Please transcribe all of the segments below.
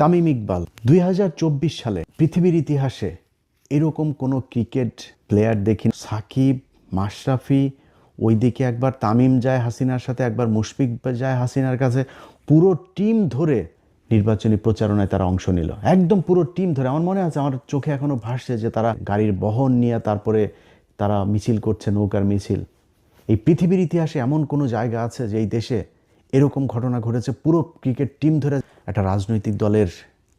তামিম ইকবাল ২০২৪ সালে পৃথিবীর ইতিহাসে এরকম কোনো ক্রিকেট প্লেয়ার দেখি। সাকিব, মাশরাফি, ওইদিকে একবার তামিম যায় হাসিনার সাথে, একবার মুশফিক যায় হাসিনার কাছে, পুরো টিম ধরে নির্বাচনী প্রচারণায় তারা অংশ নিল। একদম পুরো টিম ধরে। আমার মনে আছে, আমার চোখে এখনো ভাসছে যে তারা গাড়ির বহন নিয়ে তারপরে তারা মিছিল করছে, নৌকার মিছিল। এই পৃথিবীর ইতিহাসে এমন কোনো জায়গা আছে যে এই দেশে এরকম ঘটনা ঘটেছে? পুরো ক্রিকেট টিম ধরে একটা রাজনৈতিক দলের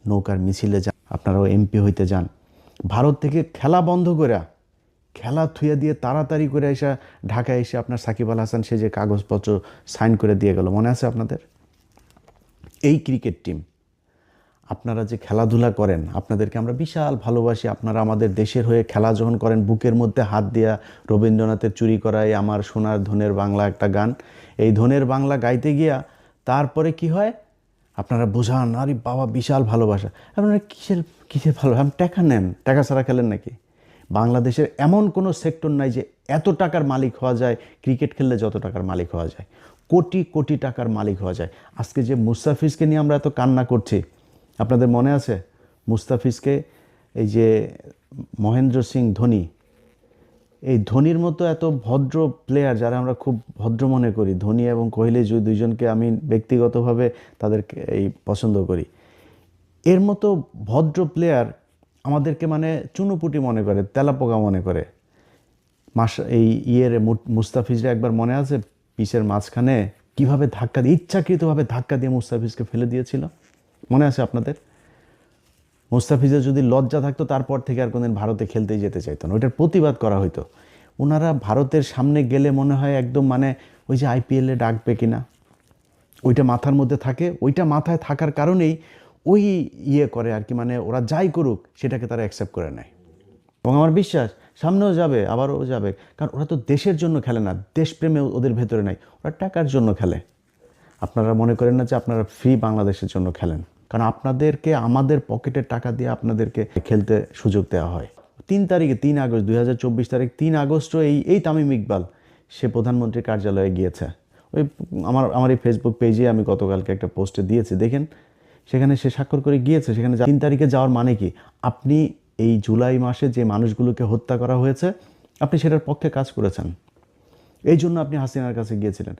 নৌকার মিছিলে যান, আপনারাও এমপি হইতে যান, ভারত থেকে খেলা বন্ধ করে, খেলা থুয়ে দিয়ে তাড়াতাড়ি করে এসে ঢাকায় এসে আপনার সাকিব আল হাসান সে যে কাগজপত্র সাইন করে দিয়ে গেল, মনে আছে আপনাদের? এই ক্রিকেট টিম, আপনারা যে খেলাধুলা করেন, আপনাদেরকে আমরা বিশাল ভালোবাসি। আপনারা আমাদের দেশের হয়ে খেলা যখন করেন, বুকের মধ্যে হাত দিয়া রবীন্দ্রনাথের চুরি করায় আমার সোনার ধনের বাংলা একটা গান, এই ধনের বাংলা গাইতে গিয়া তারপরে কি হয়, আপনারা বোঝান আরে বাবা বিশাল ভালোবাসা। আপনারা কিসের কিসের ভালো, আপনি টাকা নেন, টাকা ছাড়া খেলেন নাকি? বাংলাদেশের এমন কোনো সেক্টর নাই যে এত টাকার মালিক হওয়া যায়, ক্রিকেট খেললে যত টাকার মালিক হওয়া যায়, কোটি কোটি টাকার মালিক হওয়া যায়। আজকে যে মুস্তাফিজকে নিয়ে আমরা এত কান্না করছি, আপনাদের মনে আছে মুস্তাফিজকে, এই যে মহেন্দ্র সিং ধোনি, এই ধোনির মতো এত ভদ্র প্লেয়ার যারা আমরা খুব ভদ্র মনে করি, ধোনি এবং কোহলি দুইজনকে আমি ব্যক্তিগতভাবে তাদেরকে এই পছন্দ করি, এর মতো ভদ্র প্লেয়ার আমাদেরকে মানে চুনোপুটি মনে করে, তেলাপোকা মনে করে। এই মুস্তাফিজরা একবার মনে আছে পিচের মাঝখানে কিভাবে ধাক্কা দিয়ে, ইচ্ছাকৃতভাবে ধাক্কা দিয়ে মুস্তাফিজকে ফেলে দিয়েছিল, মনে আছে আপনাদের? মুস্তাফিজের যদি লজ্জা থাকতো তারপর থেকে আর কোনদিন ভারতে খেলতেই যেতে চাইতো না, ওইটার প্রতিবাদ করা হইতো। ওনারা ভারতের সামনে গেলে মনে হয় একদম মানে ওই যে আইপিএলে ডাকবে কিনা ওইটা মাথার মধ্যে থাকে, ওইটা মাথায় থাকার কারণেই ওই করে আর কি, মানে ওরা যাই করুক সেটাকে তারা অ্যাকসেপ্ট করে নেয়। এবং আমার বিশ্বাস সামনেও যাবে, আবারও যাবে, কারণ ওরা তো দেশের জন্য খেলে না, দেশপ্রেমে ওদের ভেতরে নাই, ওরা টাকার জন্য খেলে। আপনারা মনে করেন না যে আপনারা ফ্রি বাংলাদেশের জন্য খেলেন, কারণ আপনাদেরকে আমাদের পকেটের টাকা দিয়ে আপনাদেরকে খেলতে সুযোগ দেওয়া হয়। 3 আগস্ট 2024 তারিখ, 3 আগস্টও এই তামিম ইকবাল সে প্রধানমন্ত্রীর কার্যালয়ে গিয়েছে। ওই আমার এই ফেসবুক পেজে আমি গতকালকে একটা পোস্টে দিয়েছি, দেখেন, সেখানে সে স্বাক্ষর করে গিয়েছে। সেখানে 3 তারিখে যাওয়ার মানে কি? আপনি এই জুলাই মাসে যে মানুষগুলোকে হত্যা করা হয়েছে, আপনি সেটার পক্ষে কাজ করেছেন, এই জন্য আপনি হাসিনার কাছে গিয়েছিলেন।